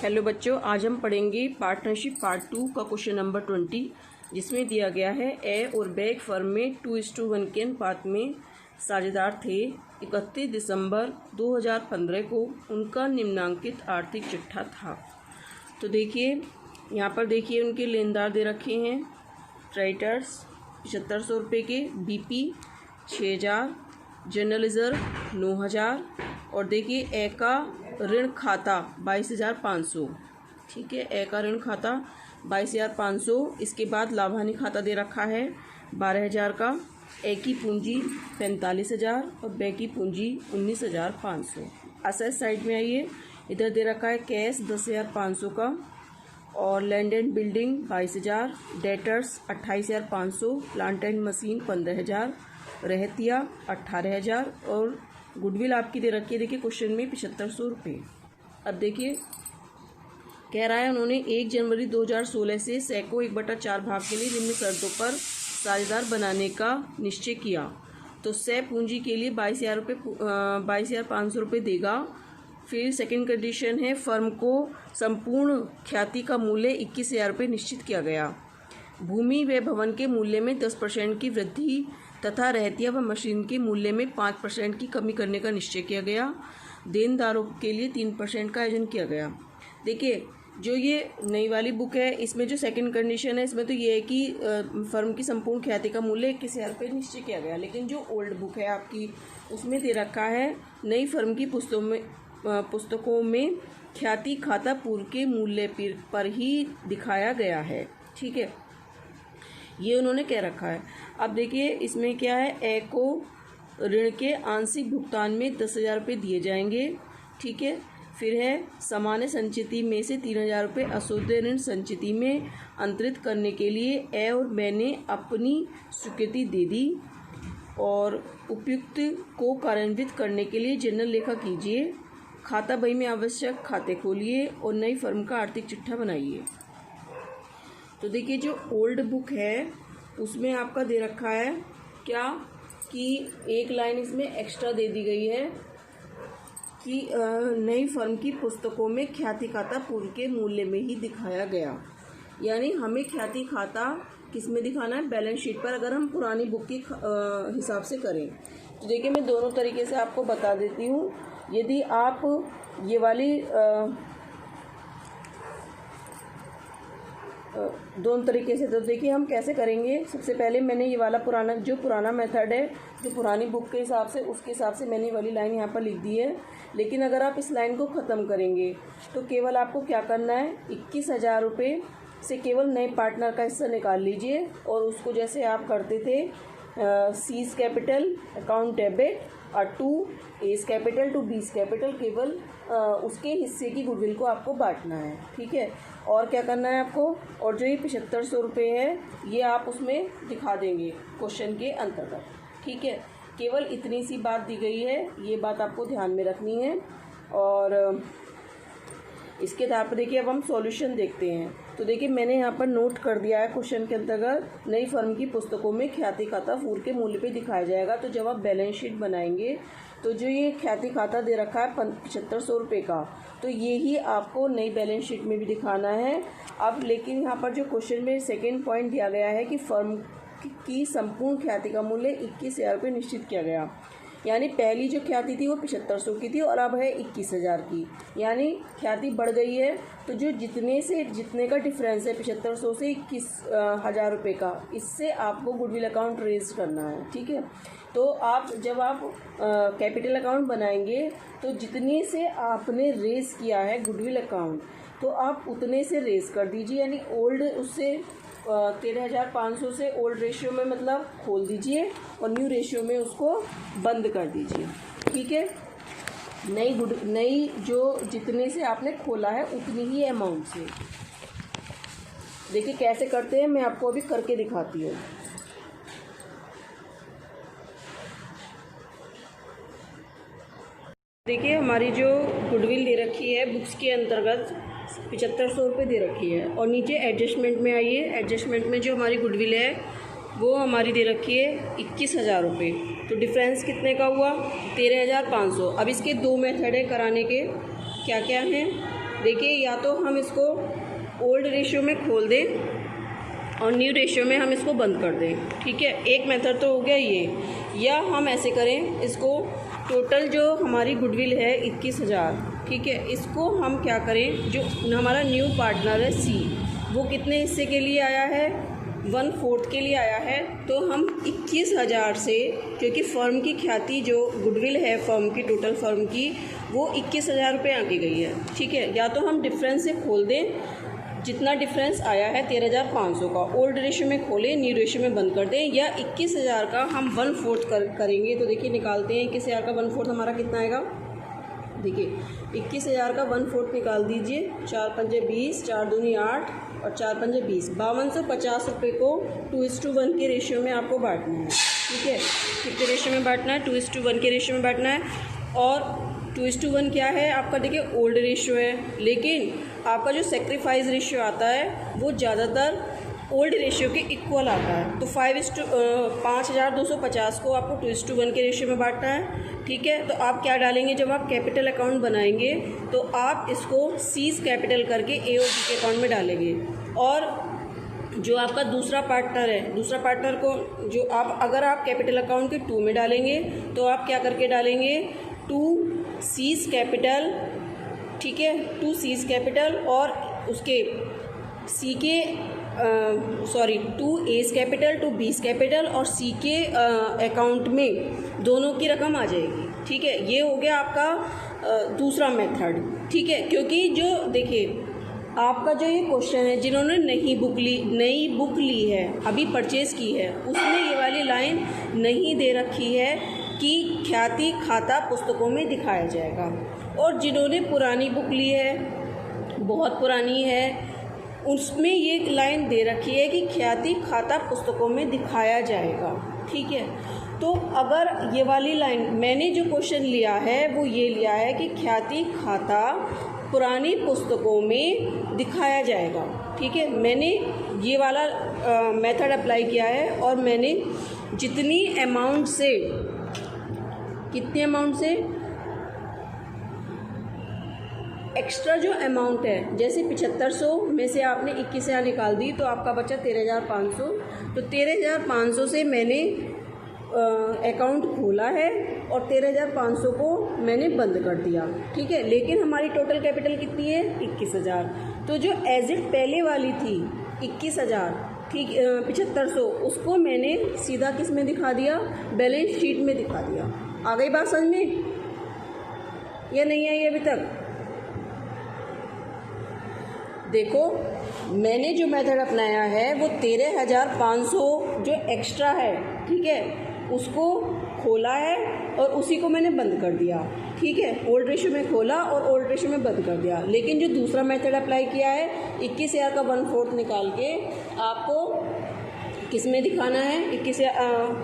Hello बच्चों, आज हम पढ़ेंगे पार्टनरशिप पार्ट 2 का क्वेश्चन नंबर 20, जिसमें दिया गया है ए और बी एक फर्म में 2:1 के अनुपात में साझेदार थे। 31 दिसंबर 2015 को उनका निम्नांकित आर्थिक चिट्ठा था। तो देखिए यहाँ पर देखिए उनके लेनदार दे रखे हैं। क्रेडिटर्स 7500 रुपये के, बीपी 6000, जनरल रिजर्व 9000 और देखिए ए का ऋण खाता 22,500। ठीक है, ए का ऋण खाता 22,500। इसके बाद लाभानी खाता दे रखा है 12,000 का। ए की पूंजी 45,000 और बे की पूंजी 19,500। असेट साइड में आइए, इधर दे रखा है कैश 10,500 का और land and building 22,000, debtors 28,500, plant and machine 15,000, रहतिया 18,000 और गुडविल आपकी दे रखी है। देखिए क्वेश्चन में 7500 रुपये। अब देखिए कह रहा है उन्होंने 1 जनवरी 2016 से से को 1/4 भाग के लिए निम्न शर्तों पर साझेदार बनाने का निश्चय किया। तो से पूंजी के लिए 22,500 रुपये देगा। फिर सेकंड कंडीशन है फर्म को संपूर्ण ख्याति का मूल्य 21,000 रुपये निश्चित किया गया। भूमि व भवन के मूल्य में 10% की वृद्धि तथा रहतिया व मशीन के मूल्य में 5% की कमी करने का निश्चय किया गया। देनदारों के लिए 3% का आयोजन किया गया। देखिए जो ये नई वाली बुक है, इसमें जो सेकंड कंडीशन है इसमें तो ये है कि फर्म की संपूर्ण ख्याति का मूल्य 21,000 रुपये निश्चय किया गया। लेकिन जो ओल्ड बुक है आपकी, उसमें दे रखा है नई फर्म की पुस्तकों में ख्याति खाता पूर्व के मूल्य पर ही दिखाया गया है। ठीक है, ये उन्होंने कह रखा है। अब देखिए इसमें क्या है, ए को ऋण के आंशिक भुगतान में 10,000 रुपये दिए जाएंगे। ठीक है, फिर है सामान्य संचिति में से 3,000 रुपये अशुद्ध ऋण संचिति में अंतरित करने के लिए ए और बी ने अपनी स्वीकृति दे दी और उपयुक्त को कार्यान्वित करने के लिए जनरल लेखा कीजिए। खाता बही में आवश्यक खाते खोलिए और नई फर्म का आर्थिक चिट्ठा बनाइए। तो देखिए जो ओल्ड बुक है उसमें आपका दे रखा है क्या कि एक लाइन इसमें एक्स्ट्रा दे दी गई है कि नई फर्म की पुस्तकों में ख्याति खाता पूर्व के मूल्य में ही दिखाया गया। यानी हमें ख्याति खाता किस में दिखाना है, बैलेंस शीट पर। अगर हम पुरानी बुक के हिसाब से करें तो देखिए मैं दोनों तरीके से आपको बता देती हूँ। यदि आप ये वाली दोनों तरीके से, तो देखिए हम कैसे करेंगे। सबसे पहले मैंने ये वाला पुराना मेथड है, जो पुरानी बुक के हिसाब से, उसके हिसाब से मैंने ये वाली लाइन यहाँ पर लिख दी है। लेकिन अगर आप इस लाइन को ख़त्म करेंगे तो केवल आपको क्या करना है, 21,000 रुपये से केवल नए पार्टनर का हिस्सा निकाल लीजिए और उसको जैसे आप करते थे सीज कैपिटल अकाउंट डेबिट और to A's capital to B's capital, केवल उसके हिस्से की गुडविल को आपको बांटना है। ठीक है, और क्या करना है आपको, और जो ये 7500 रुपये है ये आप उसमें दिखा देंगे क्वेश्चन के अंतर्गत। ठीक है, केवल इतनी सी बात दी गई है, ये बात आपको ध्यान में रखनी है। और इसके आधार पर देखिए अब हम सॉल्यूशन देखते हैं। तो देखिए मैंने यहाँ पर नोट कर दिया है क्वेश्चन के अंतर्गत नई फर्म की पुस्तकों में ख्याति खाता पूर्व के मूल्य पे दिखाया जाएगा। तो जब आप बैलेंस शीट बनाएंगे तो जो ये ख्याति खाता दे रखा है 7500 रुपये का, तो ये ही आपको नई बैलेंस शीट में भी दिखाना है। अब लेकिन यहाँ पर जो क्वेश्चन में सेकेंड पॉइंट दिया गया है कि फर्म की संपूर्ण ख्याति का मूल्य 21,000 रुपये निश्चित किया गया। यानी पहली जो ख्याति थी वो 7500 की थी और अब है 21,000 की, यानी ख्याति बढ़ गई है। तो जो जितने का डिफरेंस है 7500 से 21,000 रुपये का, इससे आपको गुडविल अकाउंट रेज करना है। ठीक है, तो जब आप कैपिटल अकाउंट बनाएंगे तो जितने से आपने रेज किया है गुडविल अकाउंट, तो आप उतने से रेज कर दीजिए। यानी ओल्ड उससे 13,500 से ओल्ड रेशियो में मतलब खोल दीजिए और न्यू रेशियो में उसको बंद कर दीजिए। ठीक है, नई जो जितने से आपने खोला है उतनी ही अमाउंट से। देखिए कैसे करते हैं, मैं आपको अभी करके दिखाती हूँ। देखिए हमारी जो गुडविल दे रखी है बुक्स के अंतर्गत 7500 रुपये दे रखी है और नीचे एडजस्टमेंट में आइए। एडजस्टमेंट में जो हमारी गुडविल है वो हमारी दे रखी है 21,000 रुपये। तो डिफरेंस कितने का हुआ, 13,500। अब इसके दो मेथड है कराने के, क्या क्या हैं। देखिए, या तो हम इसको ओल्ड रेशियो में खोल दें और न्यू रेशियो में हम इसको बंद कर दें, ठीक है। एक मेथड तो हो गया ये, या हम ऐसे करें, इसको टोटल जो हमारी गुडविल है 21,000, ठीक है, इसको हम क्या करें, जो हमारा न्यू पार्टनर है सी, वो कितने हिस्से के लिए आया है, 1/4 के लिए आया है। तो हम 21,000 से, क्योंकि फर्म की ख्याति जो गुडविल है फर्म की, टोटल फर्म की, वो 21,000 रुपये आके गई है, ठीक है। या तो हम डिफरेंस से खोल दें, जितना डिफरेंस आया है 13,500 का, ओल्ड रेशियो में खोलें, न्यू रेशियो में बंद कर दें, या 21,000 का हम 1/4 करेंगे। तो देखिए निकालते हैं, 21,000 का 1/4 हमारा कितना आएगा। देखिए 21,000 का 1/4 निकाल दीजिए, 4 पंजे 20, 4 दूनी 8 और 4 पंजे 20, 5250 रुपये को 2:1 के रेशियो में आपको बांटना है, ठीक है। कितने रेशियो में बांटना है, 2:1 के रेशियो में बांटना है। और 2:1 क्या है आपका, देखिए ओल्ड रेशियो है, लेकिन आपका जो सेक्रीफाइस रेशियो आता है वो ज़्यादातर ओल्ड रेशियो के इक्वल आता है। तो 5,250 को आपको 2:1 के रेशियो में बांटना है, ठीक है। तो आप क्या डालेंगे, जब आप कैपिटल अकाउंट बनाएंगे तो आप इसको सीज कैपिटल करके ए और बी के अकाउंट में डालेंगे। और जो आपका दूसरा पार्टनर है, दूसरा पार्टनर को जो आप, अगर आप कैपिटल अकाउंट के 2 में डालेंगे तो आप क्या करके डालेंगे, 2 सीज कैपिटल, ठीक है, 2 सीज कैपिटल और उसके सी के 2 एस कैपिटल, 2 बीस कैपिटल और सी के अकाउंट में दोनों की रकम आ जाएगी, ठीक है। ये हो गया आपका दूसरा मेथड, ठीक है। क्योंकि जो देखिए आपका जो ये क्वेश्चन है, जिन्होंने नई बुक ली है, अभी परचेज़ की है, उसमें ये वाली लाइन नहीं दे रखी है कि ख्याति खाता पुस्तकों में दिखाया जाएगा। और जिन्होंने पुरानी बुक ली है, बहुत पुरानी है, उसमें ये लाइन दे रखी है कि ख्याति खाता पुस्तकों में दिखाया जाएगा, ठीक है। तो अगर ये वाली लाइन, मैंने जो क्वेश्चन लिया है वो ये लिया है कि ख्याति खाता पुरानी पुस्तकों में दिखाया जाएगा, ठीक है। मैंने ये वाला मेथड अप्लाई किया है और मैंने जितनी अमाउंट से, कितने अमाउंट से, एक्स्ट्रा जो अमाउंट है, जैसे 7500 में से आपने 21,000 निकाल दी तो आपका बचा 13,500। तो 13,500 से मैंने अकाउंट खोला है और 13,500 को मैंने बंद कर दिया, ठीक है। लेकिन हमारी टोटल कैपिटल कितनी है, 21,000। तो जो एजिट पहले वाली थी 21,000, ठीक, 7500, उसको मैंने सीधा किस में दिखा दिया, बैलेंस शीट में दिखा दिया। आ गई बात समझ में या नहीं आई अभी तक। देखो मैंने जो मेथड अपनाया है वो 13,500 जो एक्स्ट्रा है, ठीक है, उसको खोला है और उसी को मैंने बंद कर दिया, ठीक है। ओल्ड रेशियो में खोला और ओल्ड रेशियो में बंद कर दिया। लेकिन जो दूसरा मेथड अप्लाई किया है, 21,000 का 1/4 निकाल के आपको किस में दिखाना है, 21,000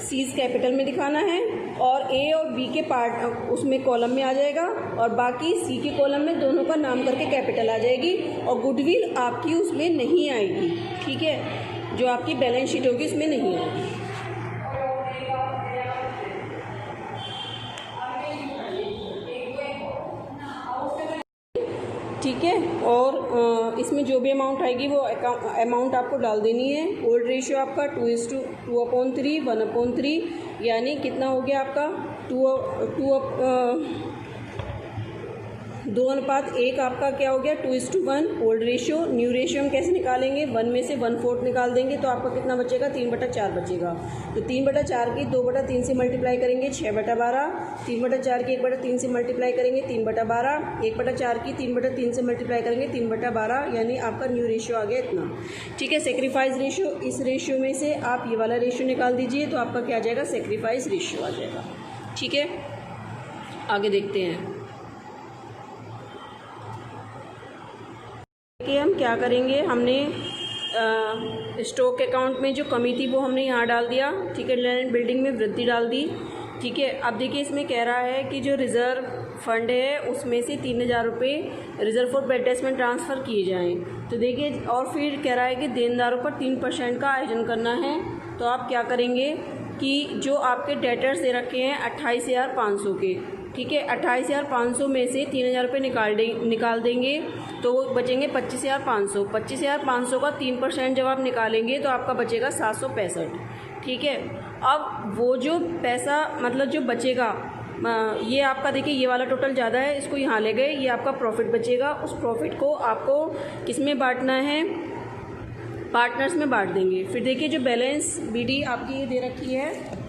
सीज कैपिटल में दिखाना है और ए और बी के पार्ट उसमें कॉलम में आ जाएगा और बाकी सी के कॉलम में दोनों का नाम करके कैपिटल आ जाएगी और गुडविल आपकी उसमें नहीं आएगी, ठीक है। जो आपकी बैलेंस शीट होगी उसमें नहीं आएगी। ठीक है। और इसमें जो भी अमाउंट आएगी वो अमाउंट आपको डाल देनी है। ओल्ड रेशियो आपका 2:2/3, 1/3, यानी कितना हो गया आपका 2:1 आपका क्या हो गया 2:1 ओल्ड रेशियो। न्यू रेशियो हम कैसे निकालेंगे, 1 में से 1/4 निकाल देंगे तो आपका कितना बचेगा 3/4 बचेगा। तो 3/4 की 2/3 से मल्टीप्लाई करेंगे 6/12, 3/4 की 1/3 से मल्टीप्लाई करेंगे 3/12, 1/4 की 3/3 से मल्टीप्लाई करेंगे 3/12, यानी आपका न्यू रेशियो आ गया इतना। ठीक है। सेक्रीफाइस रेशियो, इस रेशियो में से आप ये वाला रेशियो निकाल दीजिए तो आपका क्या आ जाएगा सेक्रीफाइस रेशियो आ जाएगा। ठीक है, आगे देखते हैं कि हम क्या करेंगे। हमने स्टॉक अकाउंट में जो कमी थी वो हमने यहाँ डाल दिया। ठीक है, लैंड एंड बिल्डिंग में वृद्धि डाल दी। ठीक है, अब देखिए इसमें कह रहा है कि जो रिज़र्व फंड है उसमें से 3,000 रुपये रिजर्व फॉर बेड डेट्स में ट्रांसफ़र किए जाएँ। तो देखिए, और फिर कह रहा है कि देनदारों पर 3% का आयोजन करना है। तो आप क्या करेंगे कि जो आपके डेटर्स दे रखे हैं 28,500 के, ठीक है, 28,500 में से 3,000 रुपये निकाल देंगे तो बचेंगे 25,500। 25,500 का 3% जब आप निकालेंगे तो आपका बचेगा 765, ठीक है। अब वो जो पैसा मतलब जो बचेगा, ये आपका देखिए ये वाला टोटल ज़्यादा है, इसको यहाँ ले गए, ये आपका प्रॉफिट बचेगा। उस प्रॉफिट को आपको किस में बांटना है, पार्टनर्स में बांट देंगे। फिर देखिए जो बैलेंस बीडी आपकी ये दे रखी है,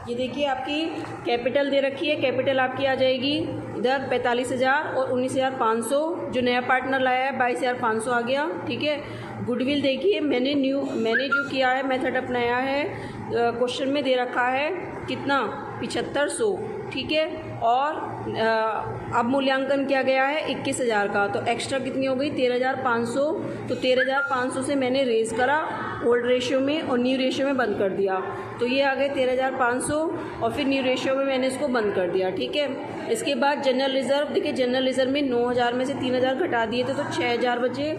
ये देखिए आपकी कैपिटल दे रखी है, कैपिटल आपकी आ जाएगी इधर 45,000 और 19,500, जो नया पार्टनर लाया है 22,500 आ गया, ठीक है। गुडविल देखिए मैंने जो किया है मेथड अपनाया है, क्वेश्चन में दे रखा है कितना 7500, ठीक है। और अब मूल्यांकन किया गया है 21,000 का, तो एक्स्ट्रा कितनी हो गई 13,500। तो 13,500 से मैंने रेज करा ओल्ड रेशियो में और न्यू रेशियो में बंद कर दिया, तो ये आ गए 13,500 और फिर न्यू रेशियो में मैंने इसको बंद कर दिया, ठीक है। इसके बाद जनरल रिजर्व, देखिए जनरल रिजर्व में 9,000 में से 3,000 घटा दिए थे तो 6,000 बचे।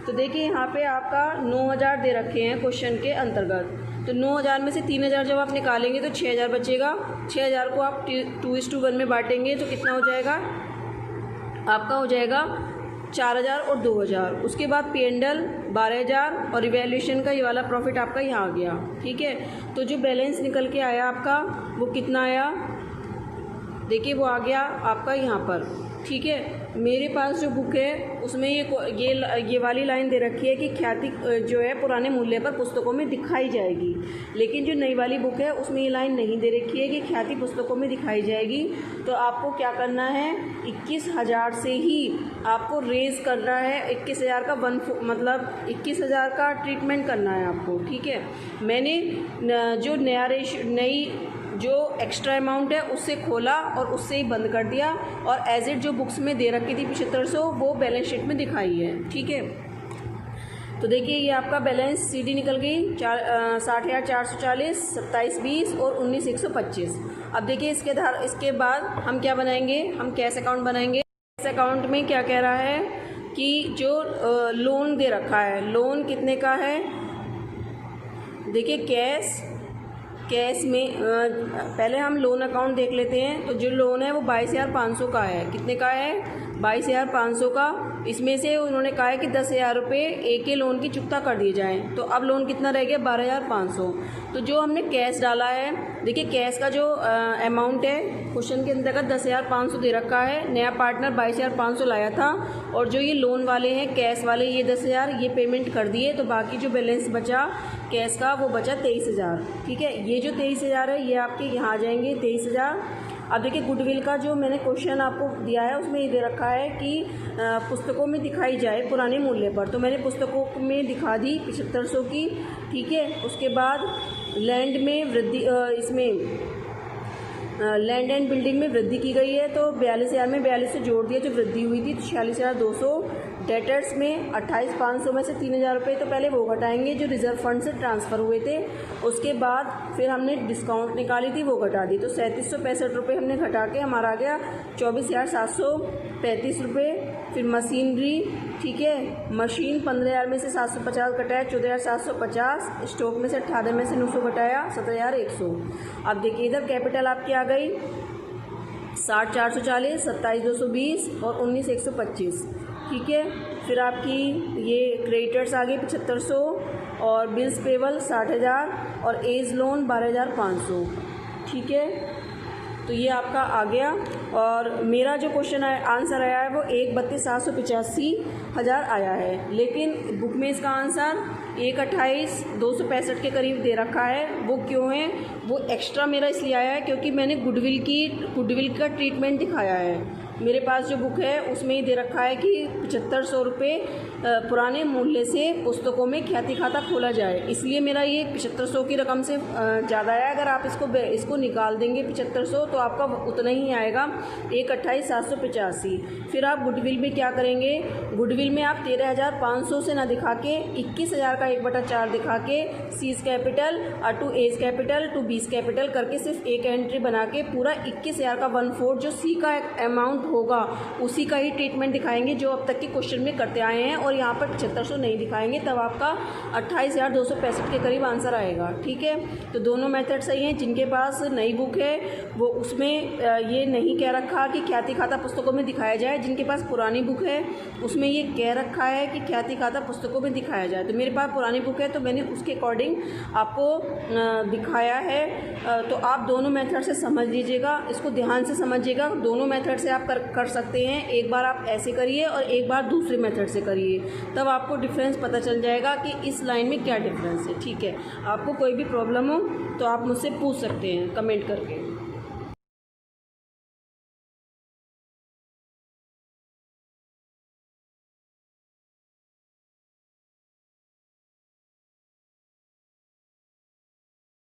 तो देखिए यहाँ पे आपका 9,000 दे रखे हैं क्वेश्चन के अंतर्गत, तो 9,000 में से 3,000 जब आप निकालेंगे तो 6,000 बचेगा। 6,000 को आप 2:1 में बांटेंगे तो कितना हो जाएगा, आपका हो जाएगा 4,000 और 2,000। उसके बाद P&L 12,000 और इवैल्यूएशन का ये वाला प्रॉफिट आपका यहाँ आ गया, ठीक है। तो जो बैलेंस निकल के आया आपका वो कितना आया, देखिए वो आ गया आपका यहाँ पर, ठीक है। मेरे पास जो बुक है उसमें ये वाली लाइन दे रखी है कि ख्याति जो है पुराने मूल्य पर पुस्तकों में दिखाई जाएगी, लेकिन जो नई वाली बुक है उसमें ये लाइन नहीं दे रखी है कि ख्याति पुस्तकों में दिखाई जाएगी। तो आपको क्या करना है, 21,000 से ही आपको रेज करना है, 21,000 का मतलब 21,000 का ट्रीटमेंट करना है आपको, ठीक है। मैंने जो नई जो एक्स्ट्रा अमाउंट है उससे खोला और उससे ही बंद कर दिया, और एज इट जो बुक्स में दे रखी थी 7500 वो बैलेंस शीट में दिखाई है, ठीक है। तो देखिए ये आपका बैलेंस सीडी निकल गई 60,440, 2720 और 19,125। अब देखिए इसके बाद हम क्या बनाएंगे, हम कैश अकाउंट बनाएंगे। कैश अकाउंट में क्या कह रहा है कि जो लोन दे रखा है, लोन कितने का है, देखिए कैश में पहले हम लोन अकाउंट देख लेते हैं। तो जो लोन है वो 22,500 का है, कितने का है 22,500 का। इसमें से उन्होंने कहा है कि 10,000 रुपये एक ही लोन की चुकता कर दिए जाएं, तो अब लोन कितना रह गया 12,500। तो जो हमने कैश डाला है, देखिए कैश का जो अमाउंट है क्वेश्चन के अंतर्गत 10,500 दे रखा है, नया पार्टनर 22,500 लाया था, और जो ये लोन वाले हैं कैश वाले ये 10,000 ये पेमेंट कर दिए, तो बाकी जो बैलेंस बचा कैश का वो बचा 23,000, ठीक है। ये जो 23,000 है ये आपके यहाँ आ जाएंगे 23,000। अब देखिए गुडविल का जो मैंने क्वेश्चन आपको दिया है उसमें ये दे रखा है कि पुस्तकों में दिखाई जाए पुराने मूल्य पर, तो मैंने पुस्तकों में दिखा दी 7500 की, ठीक है। उसके बाद लैंड में वृद्धि, इसमें लैंड एंड बिल्डिंग में वृद्धि की गई है, तो 42,000 में 42 से जोड़ दिया जो वृद्धि हुई थी, तो 46,200। डेटर्स में 28,500 में से 3,000 रुपये तो पहले वो घटाएंगे जो रिजर्व फंड से ट्रांसफ़र हुए थे, उसके बाद फिर हमने डिस्काउंट निकाली थी वो घटा दी, तो 3765 रुपये हमने घटा के हमारा आ गया 24,735 रुपये। फिर मशीनरी, ठीक है, मशीन 15,000 में से 750 घटाया 14,750, स्टॉक में से 18 में से 900 घटाया 17,100। अब देखिए इधर कैपिटल आपकी आ गई 60,440, 27,220 और 19,125, ठीक है। फिर आपकी ये क्रेडिटर्स आ गई 7,500 और बिल्स पेबल 60,000 और एज लोन 12,500, ठीक है। तो ये आपका आ गया, और मेरा जो क्वेश्चन आंसर आया है वो 1,32,785,000 आया है, लेकिन बुक में इसका आंसर 1,28,265 के करीब दे रखा है। वो क्यों है, वो एक्स्ट्रा मेरा इसलिए आया है क्योंकि मैंने गुडविल का ट्रीटमेंट दिखाया है। मेरे पास जो बुक है उसमें ही दे रखा है कि 7,500 रुपये पुराने मूल्य से पुस्तकों में ख्याति खाता खोला जाए, इसलिए मेरा ये 7,500 की रकम से ज़्यादा है। अगर आप इसको निकाल देंगे 7,500 तो आपका उतना ही आएगा 1,28,785। फिर आप गुडविल में क्या करेंगे, गुडविल में आप 13,500 से ना दिखा के 21,000 का 1/4 दिखा के C's capital to A's capital to B's capital करके सिर्फ एक एंट्री बना के पूरा 21,000 का 1/4 जो सी का अमाउंट डाउट होगा उसी का ही ट्रीटमेंट दिखाएंगे जो अब तक के क्वेश्चन में करते आए हैं, और यहाँ पर 7600 नहीं दिखाएंगे, तब आपका 28,265 के करीब आंसर आएगा। ठीक है, तो दोनों मेथड सही हैं। जिनके पास नई बुक है वो उसमें ये नहीं कह रखा कि ख्याति खाता पुस्तकों में दिखाया जाए, जिनके पास पुरानी बुक है उसमें ये कह रखा है कि ख्याति खाता पुस्तकों में दिखाया जाए। तो मेरे पास पुरानी बुक है तो मैंने उसके अकॉर्डिंग आपको दिखाया है। तो आप दोनों मेथड से समझ लीजिएगा, इसको ध्यान से समझिएगा। दोनों मेथड से आप कर सकते हैं। एक बार आप ऐसे करिए और एक बार दूसरे मेथड से करिए, तब आपको डिफरेंस पता चल जाएगा कि इस लाइन में क्या डिफरेंस है। ठीक है, आपको कोई भी प्रॉब्लम हो तो आप मुझसे पूछ सकते हैं कमेंट करके।